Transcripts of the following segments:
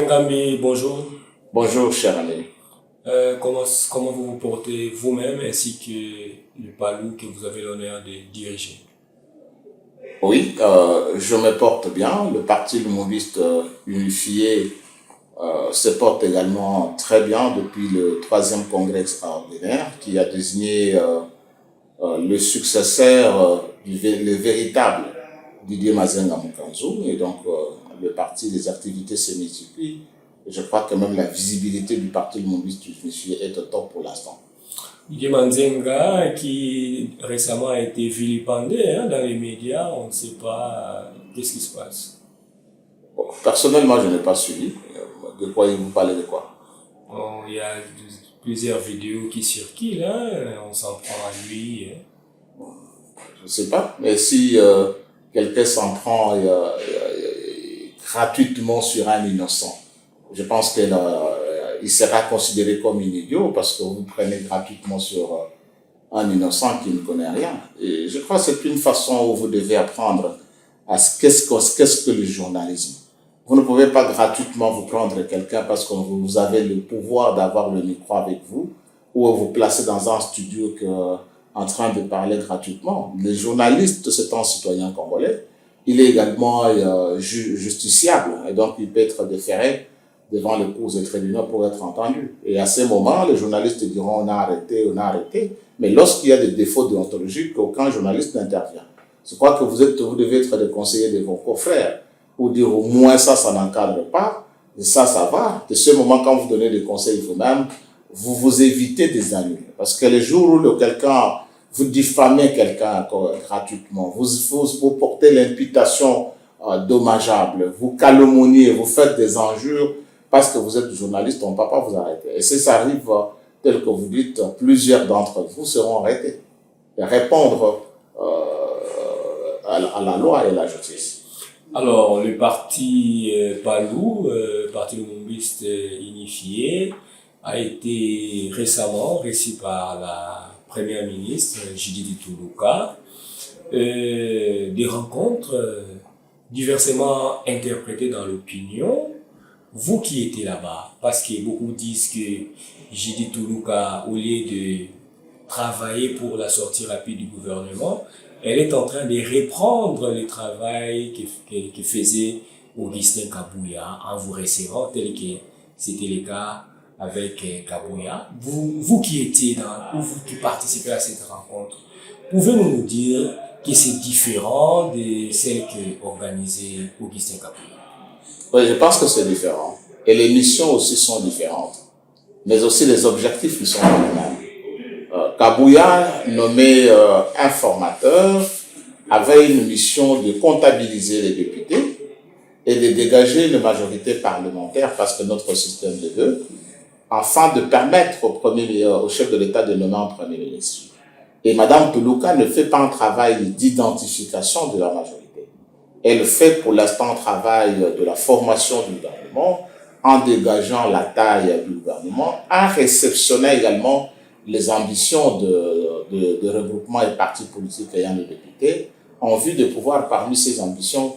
Ngambi, bonjour. Bonjour, cher ami. Comment vous vous portez vous-même ainsi que le Palou que vous avez l'honneur de diriger? Oui, je me porte bien. Le Parti Lumumbyiste unifié se porte également très bien depuis le troisième congrès extraordinaire qui a désigné le successeur, le véritable Didier Mazenga Mukanzu. Et donc, le parti, les activités se multiplient. Et je crois que même la visibilité du Parti Lumumbyiste unifié est au top pour l'instant. Didier Manzenga, qui récemment a été vilipendé dans les médias, on ne sait pas qu'est-ce qui se passe. Bon, personnellement, je n'ai pas suivi. De quoi vous parlez de quoi? Bon, il y a plusieurs vidéos qui circulent, on s'en prend à lui. Je ne sais pas, mais si quelqu'un s'en prend gratuitement sur un innocent, je pense qu'il sera considéré comme un idiot parce que vous prenez gratuitement sur un innocent qui ne connaît rien. Et je crois que c'est une façon où vous devez apprendre à qu'est-ce que le journalisme. Vous ne pouvez pas gratuitement vous prendre quelqu'un parce que vous avez le pouvoir d'avoir le micro avec vous ou vous placer dans un studio en train de parler gratuitement. Le journaliste, c'est un citoyen congolais. Il est également justiciable et donc il peut être déféré devant les cours et tribunaux pour être entendu. Et à ces moments, les journalistes diront on a arrêté. Mais lorsqu'il y a des défauts déontologiques, aucun journaliste n'intervient. Je crois que vous devez être des conseillers de vos confrères pour dire au moins ça n'encadre pas, et ça va. De ce moment, quand vous donnez des conseils vous-même, vous évitez des ennuis. Parce que les jours où vous diffamez quelqu'un gratuitement, vous portez l'imputation dommageable, vous calomniez, vous faites des injures, parce que vous êtes journaliste, on ne peut pas vous arrêter. Et si ça arrive, tel que vous dites, plusieurs d'entre vous seront arrêtés. Et répondre à la loi et à la justice. Alors, le parti Palou, Parti Lumumbyiste unifié, a été récemment reçu par la première ministre Judith Tuluka. Des rencontres diversement interprétées dans l'opinion. Vous qui étiez là-bas, parce que beaucoup disent que Judith Tuluka, au lieu de travailler pour la sortie rapide du gouvernement, elle est en train de reprendre le travail que faisait Augustin Kabouya en vous recevant, tel que c'était le cas avec Kabouya. Vous qui étiez ou vous qui participez à cette rencontre, pouvez-vous nous dire que c'est différent de celle qu'organisait Augustin Kabouya? Oui, je pense que c'est différent. Et les missions aussi sont différentes. Mais aussi les objectifs qui sont les mêmes. Kabouya, nommé informateur, avait une mission de comptabiliser les députés et de dégager une majorité parlementaire parce que notre système le veut, afin de permettre au chef de l'État de nommer un premier ministre. Et Mme Tuluka ne fait pas un travail d'identification de la majorité. Elle fait pour l'instant un travail de la formation du gouvernement, en dégageant la taille du gouvernement, en réceptionnant également les ambitions de regroupement et partis politiques ayant des députés, en vue de pouvoir, parmi ces ambitions,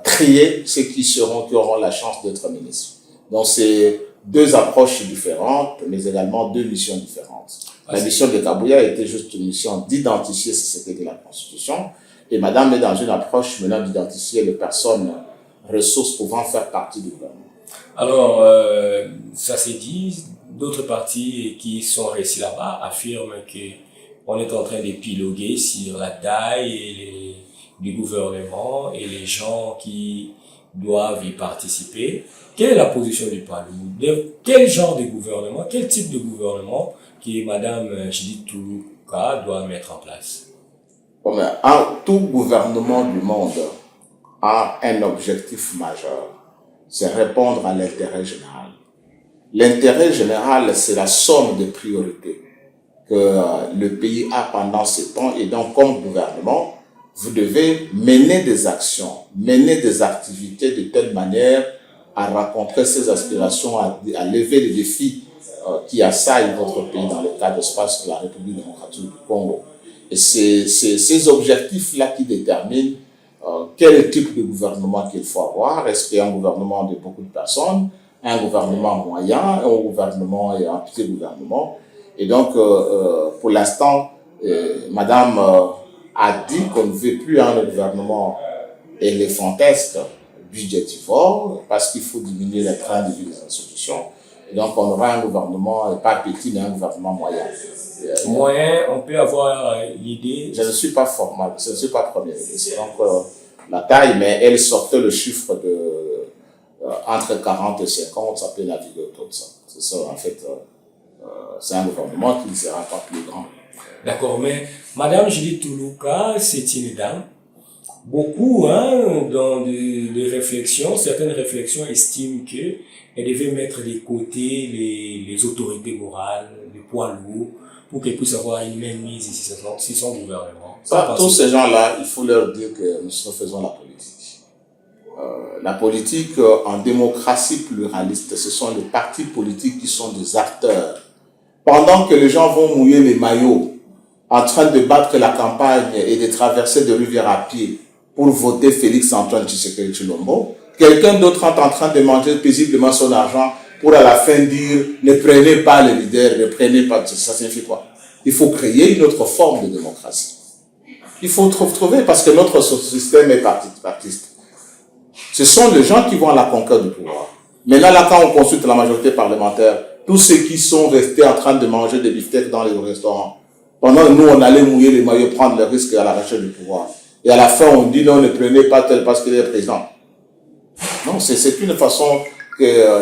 trier ceux qui auront la chance d'être ministres. Donc, c'est deux approches différentes, mais également deux missions différentes. La mission de Kabouya était juste une mission d'identifier ce qui était la Constitution, et Madame est dans une approche maintenant d'identifier les personnes ressources pouvant faire partie du gouvernement. Alors, ça s'est dit, d'autres partis qui sont restés là-bas affirment qu'on est en train d'épiloguer sur la taille du gouvernement et les gens qui doivent y participer. Quelle est la position du Palou? Quel genre de gouvernement, quel type de gouvernement que Madame Judith Tuluka doit mettre en place? Bon, mais tout gouvernement du monde a un objectif majeur, c'est répondre à l'intérêt général. L'intérêt général, c'est la somme de priorités que le pays a pendant ce temps. Et donc, comme gouvernement, vous devez mener des actions, mener des activités de telle manière à rencontrer ces aspirations, à lever les défis qui assaillent votre pays dans le cadre d'espace de la République démocratique du Congo. Et c'est ces objectifs-là qui déterminent quel type de gouvernement qu'il faut avoir. Est-ce qu'il y a un gouvernement de beaucoup de personnes? un gouvernement moyen, un gouvernement et un petit gouvernement. Et donc, pour l'instant, Madame a dit qu'on ne veut plus un gouvernement éléphantesque, budgétivore, parce qu'il faut diminuer les trains de vie des institutions. Et donc, on aura un gouvernement, pas petit, mais un gouvernement moyen. Moyen, on peut avoir l'idée. Je ne suis pas formal, je ne suis pas premier ministre. Donc, la taille, mais elle sortait le chiffre de entre 40 et 50, ça peut naviguer autour de ça. C'est ça, en fait, c'est un gouvernement qui ne sera pas plus grand. D'accord, mais Madame Judith Toulouka, c'est une dame. Beaucoup, dans des réflexions, certaines réflexions estiment qu'elle devait mettre de côté les autorités morales, les poids lourds, pour qu'elle puisse avoir une mainmise ici sur son gouvernement. Tous ces gens-là, il faut leur dire que nous faisons la politique. La politique, en démocratie pluraliste, ce sont les partis politiques qui sont des acteurs. Pendant que les gens vont mouiller les maillots, en train de battre la campagne et de traverser des rivières à pied pour voter Félix-Antoine Tshisekedi Tshilombo, quelqu'un d'autre est en train de manger paisiblement son argent pour à la fin dire « ne prenez pas les leaders, ne prenez pas... » Ça signifie quoi? Il faut créer une autre forme de démocratie. Il faut trouver, parce que notre système est partiste. Ce sont les gens qui vont à la conquête du pouvoir. Maintenant, là, quand on consulte la majorité parlementaire, tous ceux qui sont restés en train de manger des beefsteaks dans les restaurants, pendant que nous, on allait mouiller les maillots, prendre le risque à la recherche du pouvoir. Et à la fin, on dit non, ne prenez pas tel parce qu'il est président. Non, c'est une façon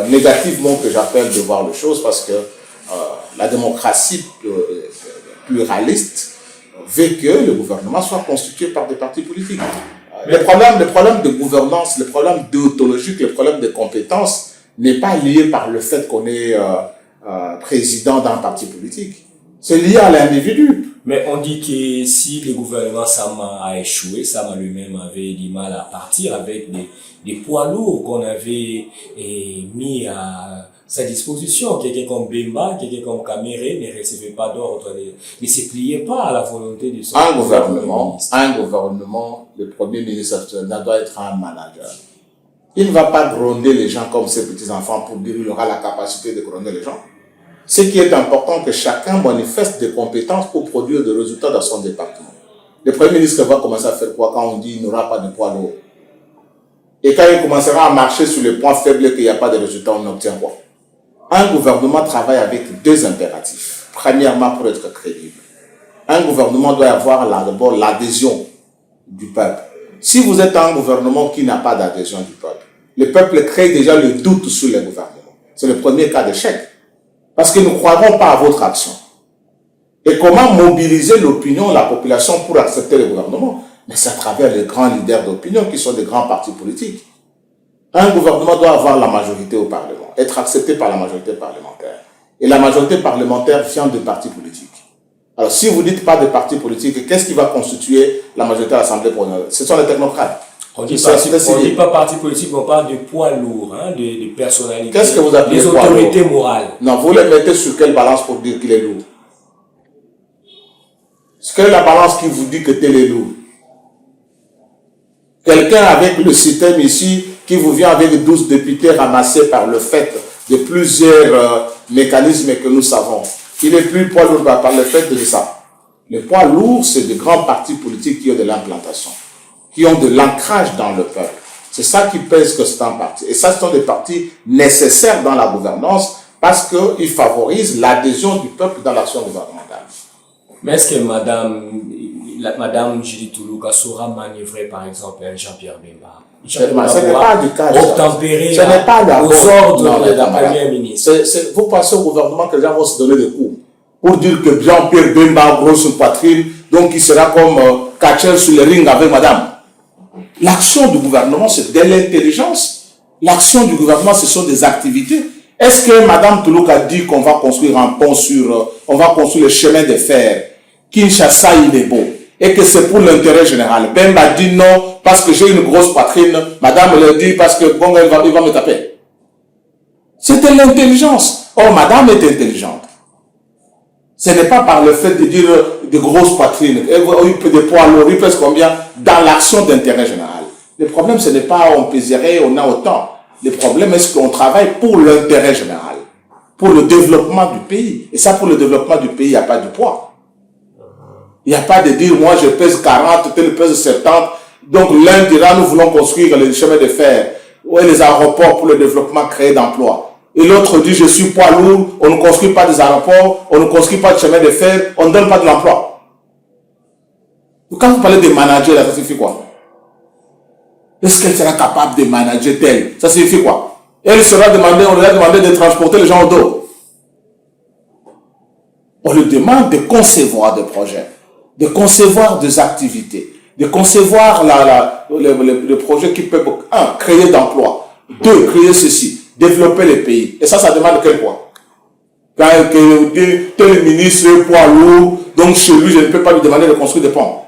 négativement que j'appelle de voir les choses, parce que la démocratie pluraliste veut que le gouvernement soit constitué par des partis politiques. Le problème de gouvernance, le problème déontologique, le problème de compétences n'est pas lié par le fait qu'on est président d'un parti politique. C'est lié à l'individu. Mais on dit que si le gouvernement Sama a échoué, Sama lui-même avait du mal à partir avec des poids lourds qu'on avait mis à sa disposition. Quelqu'un comme Bemba, quelqu'un comme Kamere ne recevait pas d'ordre, ne se pliait pas à la volonté de son gouvernement. Un gouvernement, le premier ministre doit être un manager. Il ne va pas gronder les gens comme ses petits-enfants pour dire qu'il aura la capacité de gronder les gens. Ce qui est important, que chacun manifeste des compétences pour produire des résultats dans son département. Le Premier ministre va commencer à faire quoi quand on dit qu'il n'aura pas de poids lourd? Et quand il commencera à marcher sur les points faibles et qu'il n'y a pas de résultats, on obtient quoi? Un gouvernement travaille avec deux impératifs. Premièrement, pour être crédible. Un gouvernement doit avoir d'abord l'adhésion du peuple. Si vous êtes un gouvernement qui n'a pas d'adhésion du peuple, le peuple crée déjà le doute sur le gouvernement. C'est le premier cas d'échec. Parce que nous ne croirons pas à votre action. Et comment mobiliser l'opinion, la population pour accepter le gouvernement? Mais c'est à travers les grands leaders d'opinion qui sont des grands partis politiques. Un gouvernement doit avoir la majorité au Parlement, être accepté par la majorité parlementaire. Et la majorité parlementaire vient de partis politiques. Alors si vous ne dites pas de partis politiques, qu'est-ce qui va constituer la majorité à l'Assemblée parlementaire? Ce sont les technocrates. On dit pas parti politique, on parle de poids lourds, de personnalités. Qu'est-ce que vous appelez les autorités morales? Non, vous les mettez sur quelle balance pour dire qu'il est lourd? Quelle est la balance qui vous dit que tel est lourd? Quelqu'un avec le système ici, qui vous vient avec 12 députés ramassés par le fait de plusieurs mécanismes que nous savons. Il est plus poids lourd par le fait de ça. Le poids lourd, c'est de grands partis politiques qui ont de l'implantation, qui ont de l'ancrage dans le peuple. C'est ça qui pèse que c'est un parti. Et ça, ce sont des partis nécessaires dans la gouvernance parce qu'ils favorisent l'adhésion du peuple dans l'action gouvernementale. Mais est-ce que Madame Judith Toulouka saura manœuvrer, par exemple, Jean-Pierre Bemba? Ce n'est pas du cas. Obtempérer aux ordres de la première ministre. Vous pensez au gouvernement que les gens vont se donner des coups pour dire que Jean-Pierre Bemba a grosse poitrine, donc il sera comme catcheur sur le ring avec madame. L'action du gouvernement, c'est de l'intelligence. L'action du gouvernement, ce sont des activités. Est-ce que madame Toulouka dit qu'on va construire un pont on va construire le chemin de fer? Kinshasa, il est beau. Et que c'est pour l'intérêt général. Bemba dit non, parce que j'ai une grosse poitrine. Madame le dit parce que bon, il va me taper. C'était l'intelligence. Or, madame est intelligente. Ce n'est pas par le fait de dire de grosses poitrines. Il peut des poids lourds, il pèse combien? Dans l'action d'intérêt général. Le problème, ce n'est pas on péserait, on a autant. Le problème est qu'on travaille pour l'intérêt général, pour le développement du pays. Et ça, pour le développement du pays, il n'y a pas de poids. Il n'y a pas de dire, moi je pèse 40, tel pèse 70. Donc l'un dira, nous voulons construire les chemins de fer ou les aéroports pour le développement créé d'emplois. Et l'autre dit, je suis poids lourd, on ne construit pas des aéroports, on ne construit pas de chemin de fer, on ne donne pas de l'emploi. Quand vous parlez de manager, là, ça signifie quoi? Est-ce qu'elle sera capable de manager tel? Ça signifie quoi? Elle sera demandée, on lui a demandé de transporter les gens au dos. On lui demande de concevoir des projets, de concevoir des activités, de concevoir le projet qui peut, un, créer d'emplois, deux, créer ceci, développer les pays. Et ça demande quel poids? Quand tel ministre est poids lourd, donc chez lui, je ne peux pas lui demander de construire des ponts.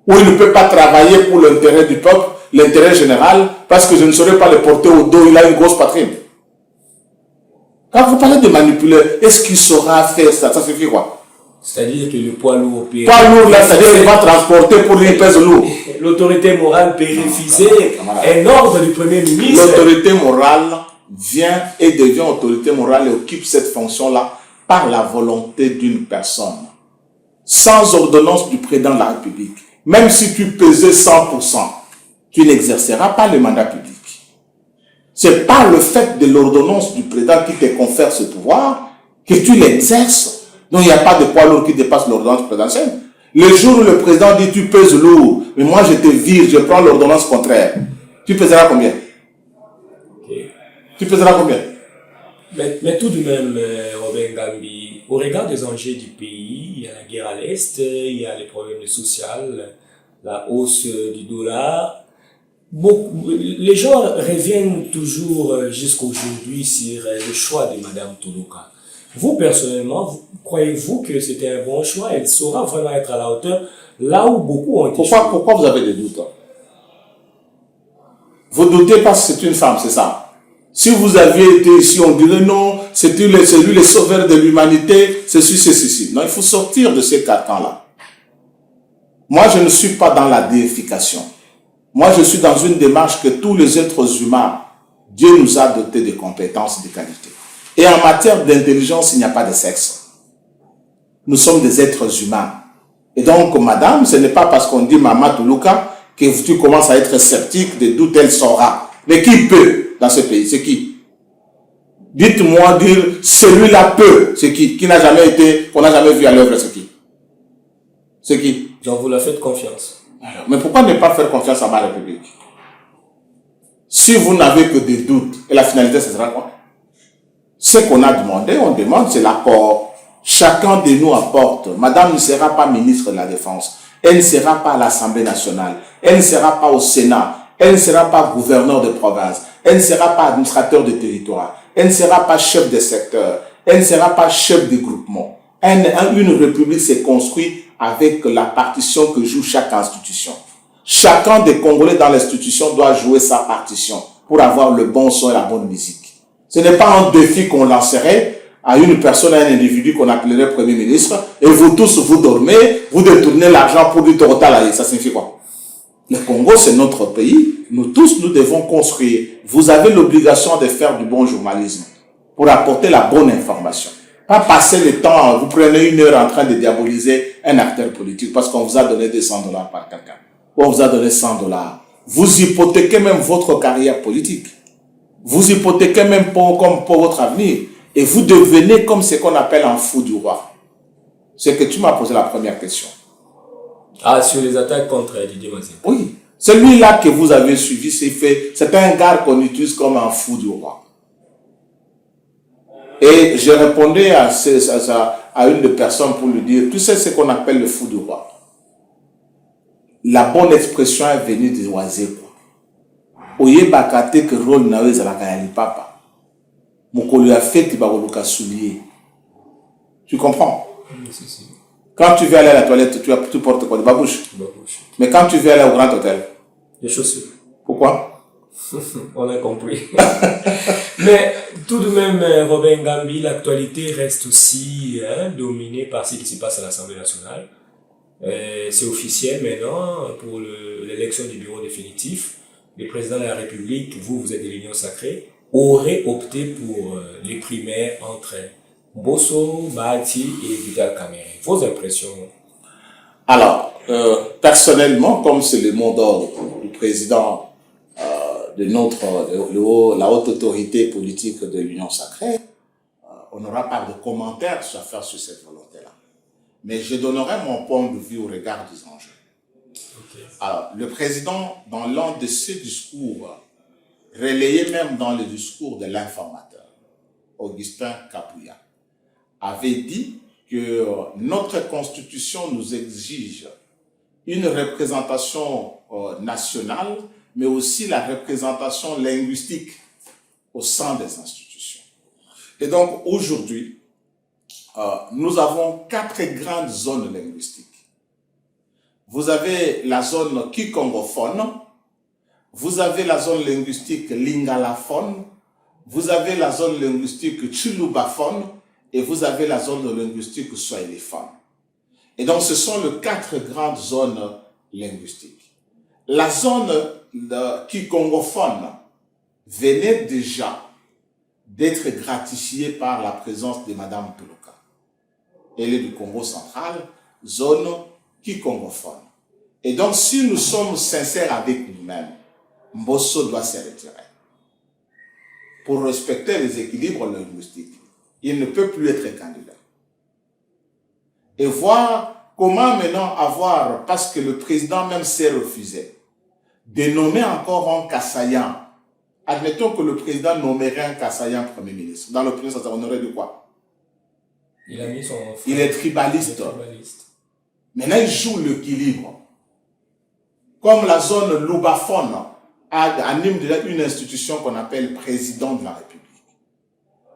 Ou il ne peut pas travailler pour l'intérêt du peuple, l'intérêt général, parce que je ne saurais pas le porter au dos, il a une grosse poitrine. Quand vous parlez de manipuler, est-ce qu'il saura faire ça? Ça signifie quoi? C'est-à-dire que le poids lourd... Poids lourd, là, c'est-à-dire qu'il va transporter pour lui, il pèse lourd. L'autorité morale peut refuser un ordre du Premier ministre. L'autorité morale vient et devient autorité morale et occupe cette fonction-là par la volonté d'une personne. Sans ordonnance du président de la République. Même si tu pesais 100%, tu n'exerceras pas le mandat public. C'est par le fait de l'ordonnance du président qui te confère ce pouvoir que tu l'exerces. Donc il n'y a pas de poids lourd qui dépasse l'ordonnance présidentielle. Le jour où le président dit tu pèses lourd, mais moi je te vire, je prends l'ordonnance contraire. Tu pèseras combien? Okay. Tu pèseras combien? Mais tout de même, Robin Gambi, au regard des enjeux du pays, il y a la guerre à l'Est, il y a les problèmes sociaux, la hausse du dollar. Les gens reviennent toujours jusqu'à aujourd'hui sur le choix de Madame Toloka. Vous, personnellement, croyez-vous que c'était un bon choix? Elle saura vraiment être à la hauteur là où beaucoup ont été Pourquoi vous avez des doutes? Vous doutez parce que c'est une femme, c'est ça? Si vous aviez été ici, on dirait non, c'est lui le sauveur de l'humanité, c'est ceci. Non, il faut sortir de ces carcans-là. Moi, je ne suis pas dans la déification. Moi, je suis dans une démarche que tous les êtres humains, Dieu nous a dotés de compétences, de qualités. Et en matière d'intelligence, il n'y a pas de sexe. Nous sommes des êtres humains. Et donc, madame, ce n'est pas parce qu'on dit Maman Toloka que tu commences à être sceptique de d'où elle sera. Mais qui peut dans ce pays? C'est qui? Dites-moi, dire celui-là peut. C'est qui? Qui n'a jamais été, qu'on n'a jamais vu à l'œuvre, c'est qui? C'est qui? Donc vous leur faites confiance. Alors, mais pourquoi ne pas faire confiance à ma République? Si vous n'avez que des doutes, et la finalité, ce sera quoi? Ce qu'on a demandé, on demande, c'est l'apport. Chacun de nous apporte. Madame ne sera pas ministre de la Défense. Elle ne sera pas à l'Assemblée nationale. Elle ne sera pas au Sénat. Elle ne sera pas gouverneur de province. Elle ne sera pas administrateur de territoire. Elle ne sera pas chef de secteur. Elle ne sera pas chef de groupement. Une république s'est construite avec la partition que joue chaque institution. Chacun des Congolais dans l'institution doit jouer sa partition pour avoir le bon son et la bonne musique. Ce n'est pas un défi qu'on lancerait à une personne, à un individu qu'on appellerait Premier ministre, et vous tous, vous dormez, vous détournez l'argent pour du total. Ça signifie quoi? Le Congo, c'est notre pays. Nous tous, nous devons construire. Vous avez l'obligation de faire du bon journalisme pour apporter la bonne information. Pas passer le temps, vous prenez une heure en train de diaboliser un acteur politique parce qu'on vous a donné $200 par quelqu'un. Ou on vous a donné $100. Vous hypothéquez même votre carrière politique. Vous hypothéquez même pour votre avenir. Et vous devenez comme ce qu'on appelle un fou du roi. C'est que tu m'as posé la première question. Ah, sur les attaques contre Didier Mazin. Oui. Celui-là que vous avez suivi, c'est un gars qu'on utilise comme un fou du roi. Et je répondais à une des personnes pour lui dire, tu sais ce qu'on appelle le fou du roi. La bonne expression est venue de Oisé. Oye bakate que rôle na weza la kayali papa. Mokolo ya fête bakoluka soulier. Tu comprends? Si, si. Quand tu veux aller à la toilette, tu portes quoi? Des babouches. Mais quand tu veux aller au grand hôtel? Des chaussures. Pourquoi? On a compris. Mais tout de même, Robin Gambi, l'actualité reste aussi dominée par ce qui se passe à l'Assemblée nationale. C'est officiel maintenant pour l'élection du bureau définitif. le président de la République, vous êtes de l'Union sacrée, aurait opté pour les primaires entre Mbosso, Bahati et Vital Kamerhe. Vos impressions? Alors, personnellement, comme c'est le mot d'ordre du président la haute autorité politique de l'Union sacrée, on n'aura pas de commentaires à faire sur cette volonté-là. Mais je donnerai mon point de vue au regard des enjeux. Okay. Alors, le président, dans l'un de ses discours, relayé même dans le discours de l'informateur, Augustin Kapouya, avait dit que notre constitution nous exige une représentation nationale, mais aussi la représentation linguistique au sein des institutions. Et donc, aujourd'hui, nous avons 4 grandes zones linguistiques. Vous avez la zone kikongophone, vous avez la zone linguistique lingalaphone, vous avez la zone linguistique chilubaphone et vous avez la zone linguistique swahiliphone. Et donc, ce sont les 4 grandes zones linguistiques. La zone kikongophone venait déjà d'être gratifiée par la présence de Madame Toloka. Elle est du Congo central, zone kikongophone. Et donc, si nous sommes sincères avec nous-mêmes, Mbosso doit se retirer pour respecter les équilibres linguistiques. Il ne peut plus être candidat. Et voir comment maintenant avoir, parce que le président même s'est refusé, de nommer encore un Kassayan. Admettons que le président nommerait un Kassayan Premier ministre. Dans le premier sens, on aurait de quoi? Il a mis son frère. Il est tribaliste. Maintenant, il joue l'équilibre. Comme la zone loubaphone anime déjà une institution qu'on appelle président de la République.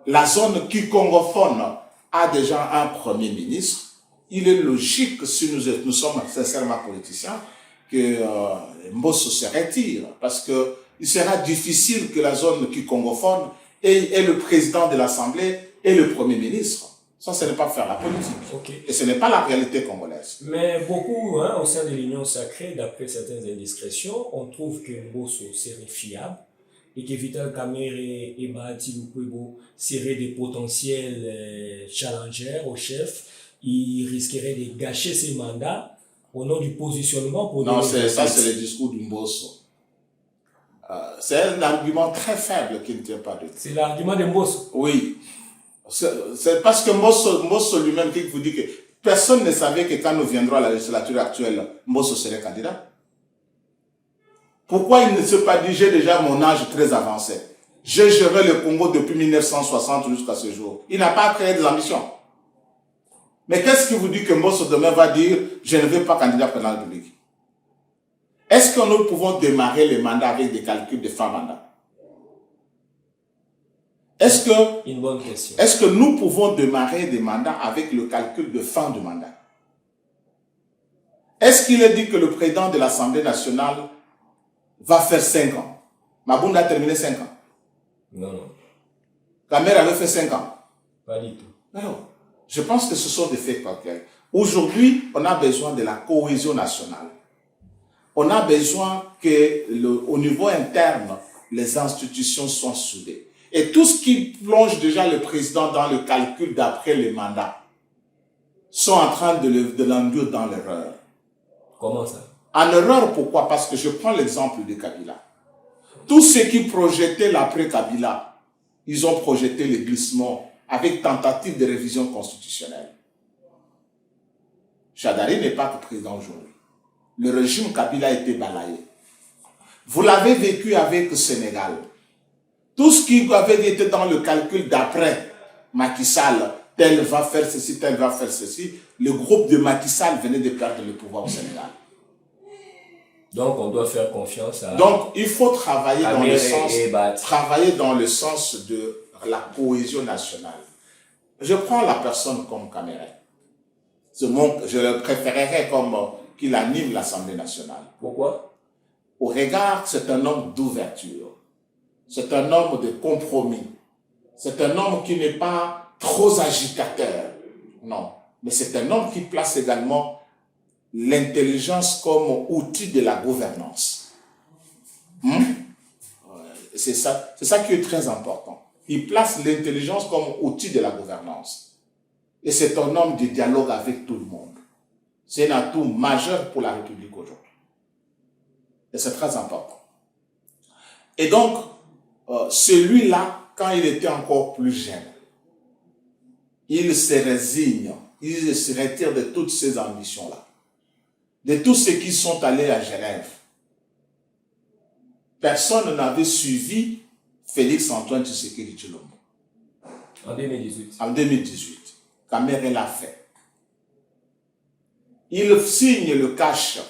La zone kikongophone a déjà un Premier ministre. Il est logique, si nous sommes sincèrement politiciens, que Mbosso se retire, parce que il sera difficile que la zone kikongophone ait le président de l'Assemblée et le Premier ministre. Ça, ce n'est pas faire la politique. Okay. Et ce n'est pas la réalité congolaise. Mais beaucoup, au sein de l'Union sacrée, d'après certaines indiscrétions, on trouve que Mbosso serait fiable et que Vital Kamerhe et Bahati Lukwebo seraient des potentiels challengers au chef. Ils risqueraient de gâcher ses mandats au nom du positionnement. Non, c'est le discours du Mbosso. C'est un argument très faible qui ne tient pas de. C'est l'argument de Mbosso. Oui. C'est parce que Mbosso lui-même qui vous dit que personne ne savait que quand nous viendrons à la législature actuelle, Mbosso serait candidat. Pourquoi il ne s'est pas dit, j'ai déjà mon âge très avancé. J'ai géré le Congo depuis 1960 jusqu'à ce jour. Il n'a pas créé des ambitions. Mais qu'est-ce qui vous dit que Mbosso demain va dire, je ne veux pas candidat pour la République? Est-ce que nous pouvons démarrer les mandats avec des calculs de fin mandat? Une bonne question. Est-ce que nous pouvons démarrer des mandats avec le calcul de fin de mandat? Est-ce qu'il est dit que le président de l'Assemblée nationale va faire 5 ans? Mabunda a terminé 5 ans. Non, non. Kamerhe avait fait 5 ans. Pas du tout. Alors, je pense que ce sont des faits concrets. Aujourd'hui, on a besoin de la cohésion nationale. On a besoin que, au niveau interne, les institutions soient soudées. Et tout ce qui plonge déjà le président dans le calcul d'après les mandats sont en train de l'enduire dans l'erreur. Comment ça? En erreur, pourquoi? Parce que je prends l'exemple de Kabila. Tous ceux qui projetaient l'après-Kabila, ils ont projeté le glissement avec tentative de révision constitutionnelle. Shadari n'est pas président aujourd'hui. Le régime Kabila a été balayé. Vous l'avez vécu avec le Sénégal. Tout ce qui avait été dans le calcul d'après Macky Sall, tel va faire ceci, tel va faire ceci, le groupe de Macky Sall venait de perdre le pouvoir au Sénégal. Donc on doit faire confiance à... Donc il faut travailler dans le sens de la cohésion nationale. Je prends la personne comme Kamerhe. Je le préférerais comme qu'il anime l'Assemblée nationale. Pourquoi? Au regard, c'est un homme d'ouverture. C'est un homme de compromis. C'est un homme qui n'est pas trop agitateur. Non. Mais c'est un homme qui place également l'intelligence comme outil de la gouvernance. C'est ça qui est très important. Il place l'intelligence comme outil de la gouvernance. Et c'est un homme de dialogue avec tout le monde. C'est un atout majeur pour la République aujourd'hui. Et c'est très important. Et donc, celui-là, quand il était encore plus jeune, il se résigne, il se retire de toutes ces ambitions-là, de tous ceux qui sont allés à Genève. Personne n'avait suivi Félix-Antoine Tshisekedi Tshilombo. En 2018. En 2018. Kamere l'a fait. Il signe le cash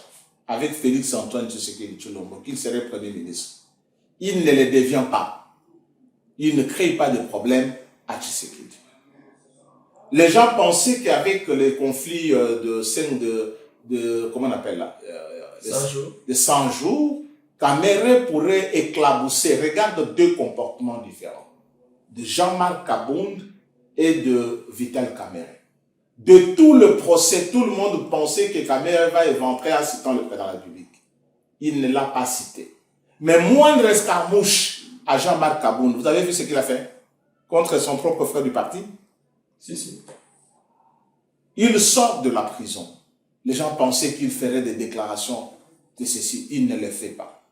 avec Félix-Antoine Tshisekedi Tshilombo, qu'il serait Premier ministre. Il ne le devient pas. Il ne crée pas de problème à Tshisekedi. Les gens pensaient qu'avec les conflits comment on appelle là, 100 jours. de 100 jours, Kamere pourrait éclabousser. Regarde deux comportements différents. De Jean-Marc Kabound et de Vital Kamere. De tout le procès, tout le monde pensait que Kamere va éventrer en citant le président de la République. Il ne l'a pas cité. Mais moindre escarmouche à Jean-Marc Kabound, vous avez vu ce qu'il a fait contre son propre frère du parti? Si. Il sort de la prison. Les gens pensaient qu'il ferait des déclarations de ceci. Il ne le fait pas.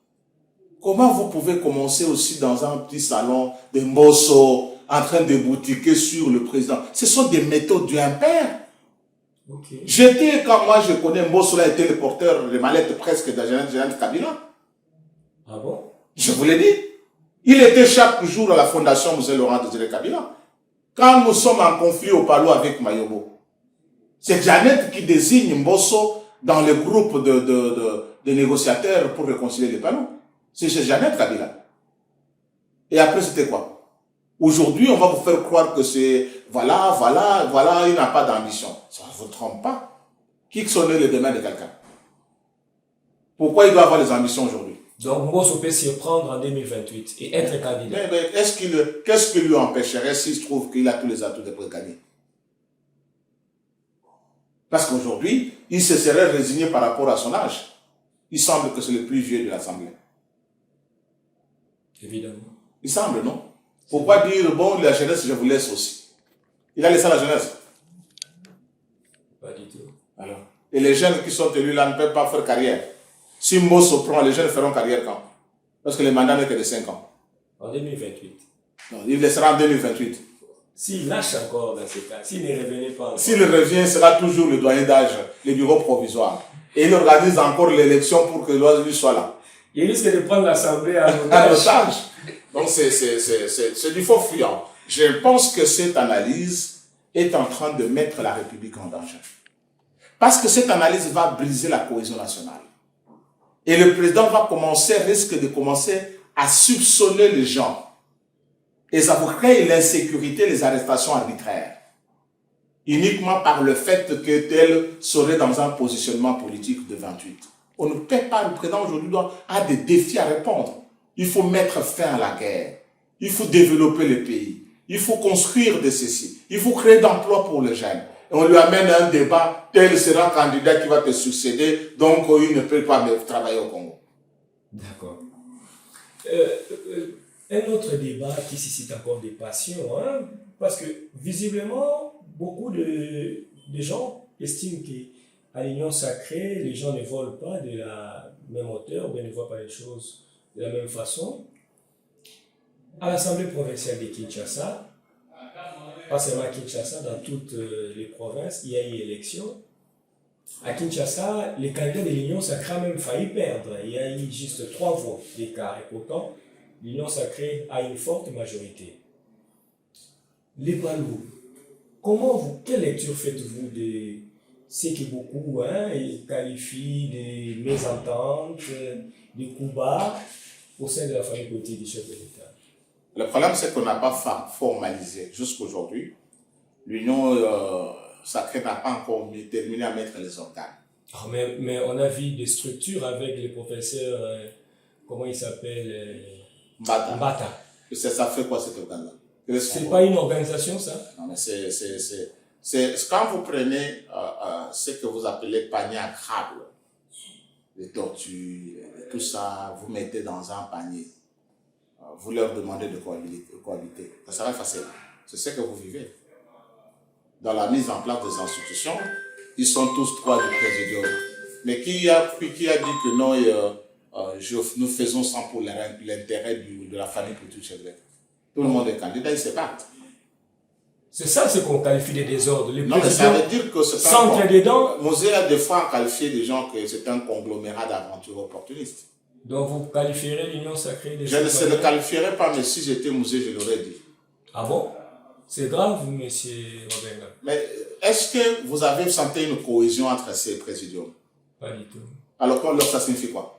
Comment vous pouvez commencer aussi dans un petit salon de Mbosso en train de boutiquer sur le président? Ce sont des méthodes du impère. Okay. Quand moi je connais Mbosso, a été le porteur de mallette presque de Jeanette Kabila. Ah bon? Je vous l'ai dit. Il était chaque jour à la fondation M. Laurent Désiré Kabila. Quand nous sommes en conflit au Palo avec Mayobo, c'est Jeannette qui désigne Mbosso dans le groupe de négociateurs pour réconcilier les Palos. C'est chez Jeannette Kabila. Et après, c'était quoi? Aujourd'hui, on va vous faire croire que c'est voilà, il n'a pas d'ambition. Ça ne vous trompe pas. Qui sonne les demain de quelqu'un? Pourquoi il doit avoir des ambitions aujourd'hui? Donc, Mbosso peut s'y reprendre en 2028 et être candidat. Mais qu'est-ce qui lui empêcherait s'il se trouve qu'il a tous les atouts pour gagner? Parce qu'aujourd'hui, il se serait résigné par rapport à son âge. Il semble que c'est le plus vieux de l'Assemblée. Évidemment. Il semble, non? Pourquoi dire, bon, la jeunesse, je vous laisse aussi? Il a laissé la jeunesse? Pas du tout. Alors, et les jeunes qui sont élus là ne peuvent pas faire carrière. Si Mbosso prend, les jeunes feront carrière quand? Parce que le mandat n'est que de 5 ans. En 2028. Non, il le sera en 2028. S'il lâche encore dans ce cas, s'il ne revenait pas encore. S'il revient, ce sera toujours le doyen d'âge, le bureau provisoire. Et il organise encore l'élection pour que lui soit là. Il risque de prendre l'Assemblée à otage. Donc c'est du faux fuyant. Je pense que cette analyse est en train de mettre la République en danger. Parce que cette analyse va briser la cohésion nationale. Et le président risque de commencer à soupçonner les gens. Et ça vous crée l'insécurité, les arrestations arbitraires. Uniquement par le fait que tel serait dans un positionnement politique de 28. On ne peut pas, le président aujourd'hui a des défis à répondre. Il faut mettre fin à la guerre. Il faut développer le pays. Il faut construire de ceci. Il faut créer d'emplois pour les jeunes. Et on lui amène un débat, tel sera un candidat qui va te succéder, donc il ne peut pas travailler au Congo. D'accord. Un autre débat qui suscite encore des passions, hein, parce que visiblement, beaucoup de gens estiment qu'à l'union sacrée, les gens ne volent pas de la même hauteur, ou ne voient pas les choses de la même façon. À l'Assemblée provinciale de Kinshasa, pas seulement à Kinshasa, dans toutes les provinces, il y a eu élection. À Kinshasa, les candidats de l'Union sacrée ont même failli perdre. Il y a eu juste 3 voix d'écart. Et pourtant, l'Union sacrée a une forte majorité. Les Balous, quelle lecture faites-vous de ce que beaucoup qualifient de mésententes, de coups bas au sein de la famille politique du chef de l'État? Le problème, c'est qu'on n'a pas formalisé jusqu'aujourd'hui. L'Union sacrée n'a pas encore terminé à mettre les organes. Oh, mais on a vu des structures avec les professeurs, comment ils s'appellent? Mbata. Ça fait quoi cet organe-là? C'est pas une organisation, ça? Non, mais c'est quand vous prenez ce que vous appelez panier à crabe, les tortues, tout ça, vous mettez dans un panier, vous leur demandez de cohabiter. Ça serait facile. C'est ce que vous vivez. Dans la mise en place des institutions, ils sont tous trois du présidium. Mais qui a dit que non, nous faisons ça pour l'intérêt de la famille pour tout chef? Tout le monde est candidat, ils se battent. C'est ça ce qu'on qualifie de désordre. Les non, mais ça veut dire que c'est un... dedans. Mosé a des fois qualifié des gens que c'est un conglomérat d'aventures opportunistes. Donc vous qualifierez l'Union sacrée des... Je ne le qualifierais pas, mais si j'étais Mosé, je l'aurais dit. Ah bon? C'est grave, monsieur Robert. Mais est-ce que vous avez senti une cohésion entre ces présidiums? Pas du tout. Alors ça signifie quoi?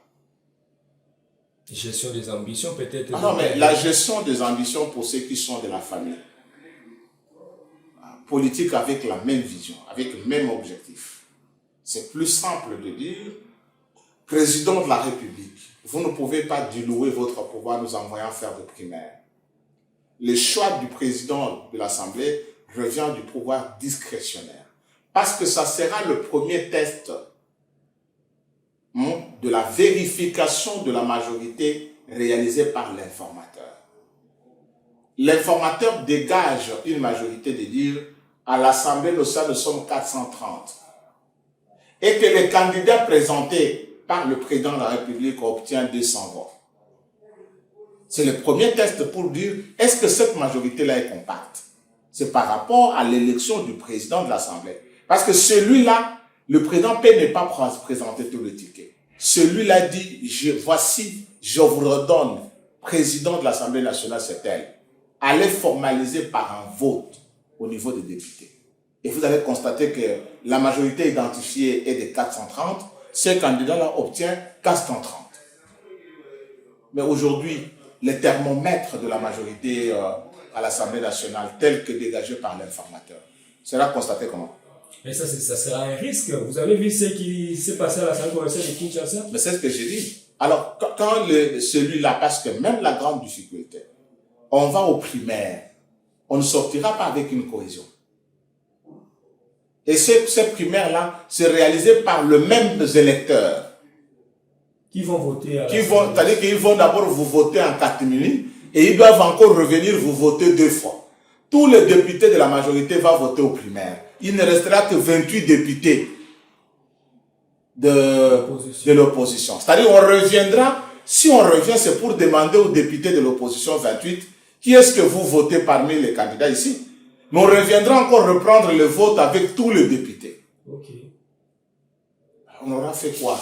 Gestion des ambitions, peut-être. Ah non, mais la gestion des ambitions pour ceux qui sont de la famille. Politique avec la même vision, avec le même objectif. C'est plus simple de dire, président de la République, vous ne pouvez pas diluer votre pouvoir nous envoyant faire des primaires. Le choix du président de l'Assemblée revient du pouvoir discrétionnaire. Parce que ça sera le premier test de la vérification de la majorité réalisée par l'informateur. L'informateur dégage une majorité de dire à l'Assemblée nationale, nous sommes 430. Et que les candidats présentés par le président de la République obtiennent 200 votes. C'est le premier test pour dire, est-ce que cette majorité-là est compacte? C'est par rapport à l'élection du président de l'Assemblée. Parce que celui-là, le président peut ne pas présenter tout le ticket. Celui-là dit, voici, je vous redonne, président de l'Assemblée nationale, c'est elle. Allez formaliser par un vote au niveau des députés. Et vous allez constater que la majorité identifiée est de 430. Ce candidat-là obtient 430. Mais aujourd'hui, le thermomètre de la majorité à l'Assemblée nationale, tel que dégagé par l'informateur, sera constaté comment? Mais ça sera un risque. Vous avez vu ce qui s'est passé à l'Assemblée provinciale de Kinshasa? Mais c'est ce que j'ai dit. Alors, quand celui-là, parce que même la grande difficulté, on va aux primaires, on ne sortira pas avec une cohésion. Et ces primaires-là, c'est réalisé par les mêmes électeurs. Qui vont voter à c'est-à-dire qu'ils vont d'abord vous voter en catimini et ils doivent encore revenir vous voter 2 fois. Tous les députés de la majorité vont voter aux primaires. Il ne restera que 28 députés de l'opposition. C'est-à-dire on reviendra, si on revient, c'est pour demander aux députés de l'opposition 28, qui est-ce que vous votez parmi les candidats ici? Mais on reviendra encore reprendre le vote avec tous les députés. Ok. On aura fait quoi?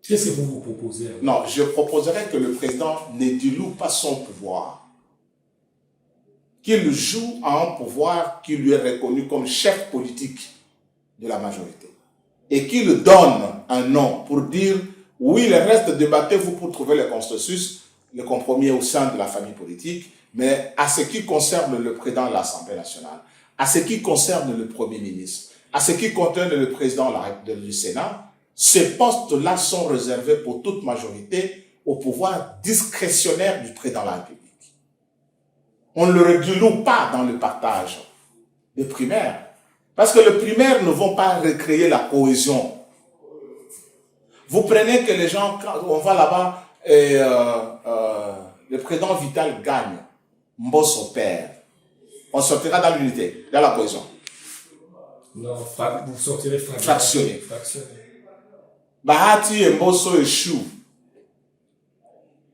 Qu'est-ce que vous proposez? Non, je proposerais que le président ne dilue pas son pouvoir. Qu'il joue à un pouvoir qui lui est reconnu comme chef politique de la majorité. Et qu'il donne un nom pour dire, oui, le reste, débattez-vous pour trouver le consensus, le compromis au sein de la famille politique, mais à ce qui concerne le président de l'Assemblée nationale, à ce qui concerne le Premier ministre, à ce qui concerne le président du Sénat, ces postes-là sont réservés pour toute majorité au pouvoir discrétionnaire du président de la République. On ne le régule pas dans le partage des primaires. Parce que les primaires ne vont pas recréer la cohésion. Vous prenez que les gens, quand on va là-bas, et le président Vital gagne, Mbosso perd. On sortira dans l'unité, dans la cohésion. Non, vous sortirez fractionné. Bahati et Mbosso échouent.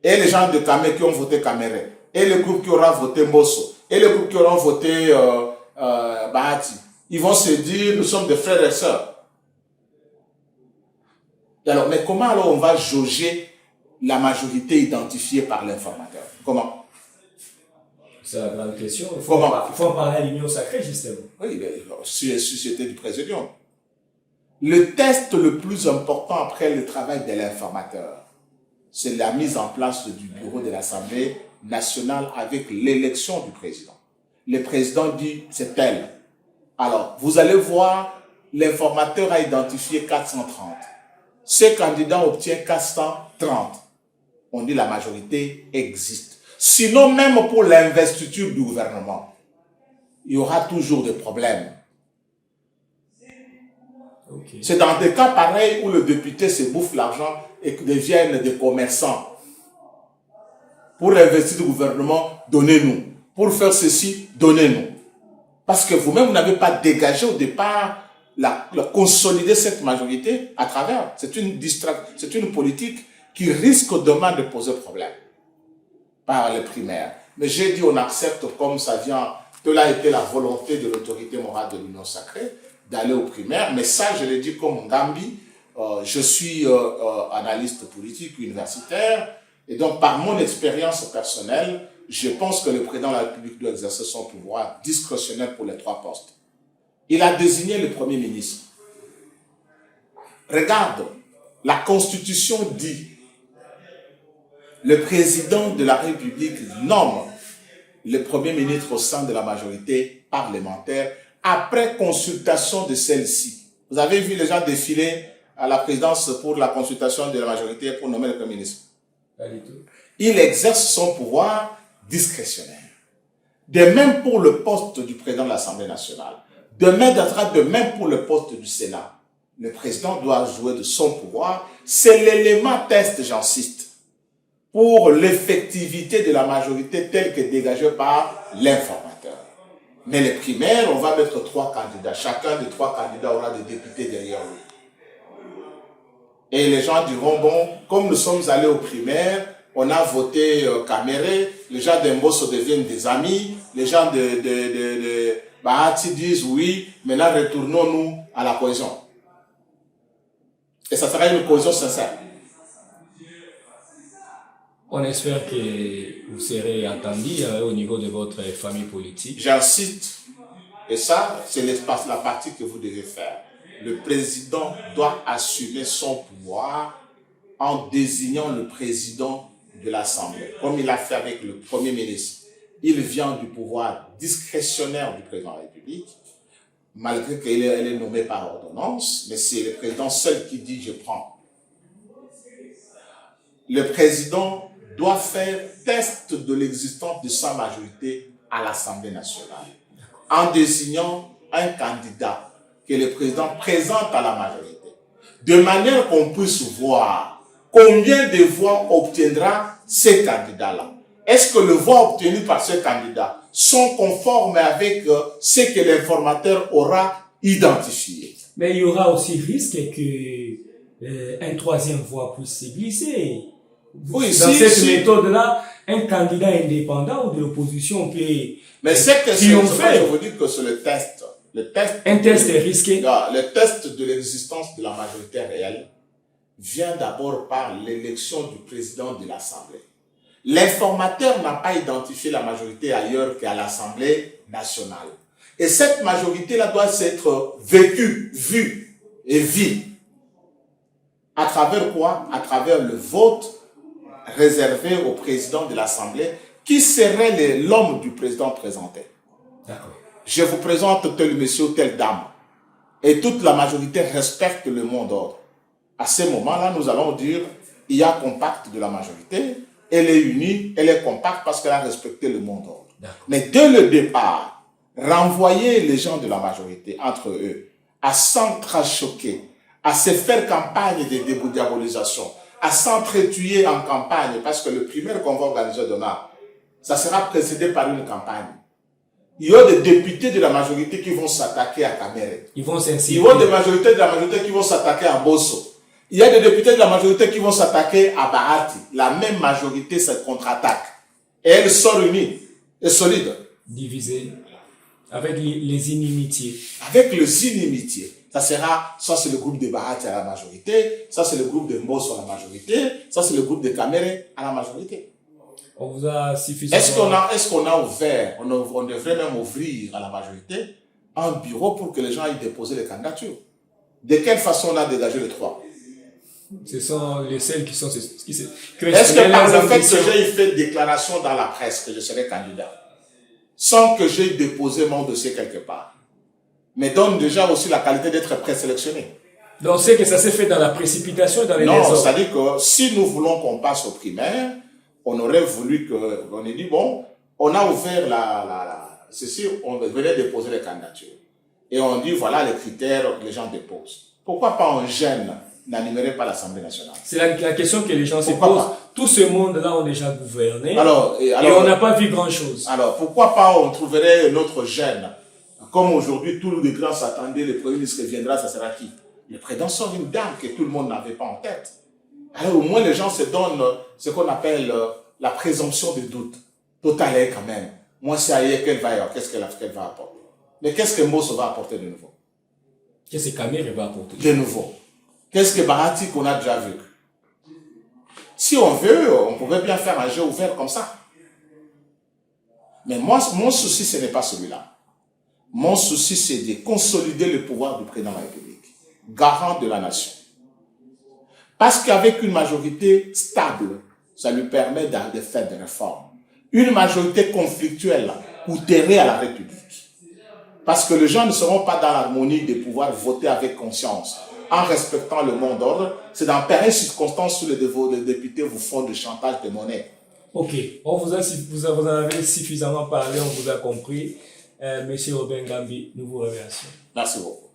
Et les gens de Kamé qui ont voté Kaméré, et le groupe qui aura voté Mbosso, et le groupe qui aura voté Bahati, ils vont se dire, nous sommes des frères et sœurs. Et alors, mais comment alors on va jauger la majorité identifiée par l'informateur? Comment? C'est la grande question. Il faut en parler à l'Union sacrée, justement. Oui, mais si c'était du président. Le test le plus important après le travail de l'informateur, c'est la mise en place du bureau de l'Assemblée nationale avec l'élection du président. Le président dit, c'est elle. Alors, vous allez voir, l'informateur a identifié 430. Ce candidat obtient 430. On dit la majorité existe. Sinon, même pour l'investiture du gouvernement, il y aura toujours des problèmes. Ok. C'est dans des cas pareils où le député se bouffe l'argent et que deviennent des commerçants. Pour investir le gouvernement, donnez-nous. Pour faire ceci, donnez-nous. Parce que vous-même, vous n'avez pas dégagé au départ consolider cette majorité à travers. C'est une politique qui risque demain de poser problème par les primaires. Mais j'ai dit, on accepte comme ça vient. Cela a été la volonté de l'autorité morale de l'Union sacrée d'aller aux primaires. Mais ça, je l'ai dit comme Ngambi. Je suis analyste politique universitaire. Et donc, par mon expérience personnelle, je pense que le président de la République doit exercer son pouvoir discrétionnaire pour les 3 postes. Il a désigné le Premier ministre. Regarde, la Constitution dit le président de la République nomme le Premier ministre au sein de la majorité parlementaire après consultation de celle-ci. Vous avez vu les gens défiler à la présidence pour la consultation de la majorité pour nommer le Premier ministre? Pas du tout. Il exerce son pouvoir discrétionnaire. De même pour le poste du président de l'Assemblée nationale. De même pour le poste du Sénat. Le président doit jouer de son pouvoir. C'est l'élément test, j'insiste, pour l'effectivité de la majorité telle que dégagée par l'informateur. Mais les primaires, on va mettre 3 candidats. Chacun des 3 candidats aura des députés derrière lui. Et les gens diront, bon, comme nous sommes allés aux primaires, on a voté Caméré, les gens d'Embosso deviennent des amis, les gens de Bahati disent oui, maintenant retournons-nous à la cohésion. Et ça sera une cohésion sincère. On espère que vous serez entendu au niveau de votre famille politique. J'insiste, et ça, c'est la partie que vous devez faire. Le président doit assumer son pouvoir en désignant le président de l'Assemblée, comme il a fait avec le Premier ministre. Il vient du pouvoir discrétionnaire du président de la République, malgré qu'elle est nommée par ordonnance, mais c'est le président seul qui dit « je prends ». Le président doit faire test de l'existence de sa majorité à l'Assemblée nationale, en désignant un candidat que le président présente à la majorité, de manière qu'on puisse voir combien de voix obtiendra ces candidats-là. Est-ce que les voix obtenues par ce candidat sont conformes avec ce que l'informateur aura identifié? Mais il y aura aussi risque que un 3e voix puisse se glisser. Oui, dans cette méthode-là, un candidat indépendant ou de l'opposition qui mais c'est que triompher. Je vous dis que c'est le test. Un test est risqué. Le test de l'existence de la majorité réelle vient d'abord par l'élection du président de l'Assemblée. L'informateur n'a pas identifié la majorité ailleurs qu'à l'Assemblée nationale. Et cette majorité-là doit être vécue, vue et vue. À travers quoi? À travers le vote réservé au président de l'Assemblée, qui serait l'homme du président présenté. D'accord. Je vous présente tel monsieur ou telle dame. Et toute la majorité respecte le mot d'ordre. À ce moment-là, nous allons dire, il y a compact de la majorité, elle est unie, elle est compacte parce qu'elle a respecté le mot d'ordre. Mais dès le départ, renvoyer les gens de la majorité entre eux, à s'entrechoquer, à se faire campagne de dédiabolisation, à s'entretuer en campagne, parce que le primaire qu'on va organiser demain, ça sera précédé par une campagne. Il y a des députés de la majorité qui vont s'attaquer à Caméré. Ils vont s'insister. Il y a des majorités de la majorité qui vont s'attaquer à Bosso. Il y a des députés de la majorité qui vont s'attaquer à Bahati. La même majorité se contre-attaque. Et elle sort unie et solide. Divisée. Avec les inimitiés. Avec les inimitiés. Ça sera, ça c'est le groupe de Bahati à la majorité, ça c'est le groupe de Mbosso à la majorité, ça c'est le groupe de Caméré à la majorité. On vous a suffisamment... Est-ce qu'on a ouvert, on devrait même ouvrir à la majorité un bureau pour que les gens aillent déposer les candidatures? De quelle façon on a dégagé les 3? Ce sont les seuls qui sont... Est-ce que par le fait que j'ai fait déclaration dans la presse que je serai candidat, sans que j'ai déposé mon dossier quelque part, mais donne déjà aussi la qualité d'être présélectionné? Donc c'est que ça s'est fait dans la précipitation, dans les désordres. Non, c'est-à-dire que si nous voulons qu'on passe aux primaires, on aurait voulu qu'on ait dit, bon, on a ouvert ceci, on venait déposer les candidatures. Et on dit, voilà les critères que les gens déposent. pourquoi pas un jeune n'animerait pas l'Assemblée nationale? C'est la question que les gens se Pourquoi posent. pas? Tout ce monde-là ont déjà gouverné. Et on n'a pas vu grand-chose. Alors, pourquoi pas on trouverait un autre jeune? Comme aujourd'hui, tous les grands s'attendaient, le Premier ministre qui viendra, ça sera qui? Le président sort une dame que tout le monde n'avait pas en tête. Alors, au moins, les gens se donnent ce qu'on appelle la présomption de doute. Total est quand même. Moi, c'est ailleurs qu'elle va, qu'est-ce qu'elle va apporter? Mais qu'est-ce que Mosso va apporter de nouveau? Qu'est-ce que Kamere va apporter de nouveau? Qu'est-ce que Bahati qu'on a déjà vu? Si on veut, on pourrait bien faire un jeu ouvert comme ça. Mais moi, mon souci, ce n'est pas celui-là. Mon souci, c'est de consolider le pouvoir du président de la République, garant de la nation. Parce qu'avec une majorité stable, ça lui permet de faire des réformes. Une majorité conflictuelle coûterait à la République. Parce que les gens ne seront pas dans l'harmonie de pouvoir voter avec conscience, en respectant le mot d'ordre. C'est dans pareille circonstance où les députés vous font du chantage de monnaie. Ok, vous en avez suffisamment parlé, on vous a compris. Monsieur Robin Gambi, nous vous remercions. Merci beaucoup.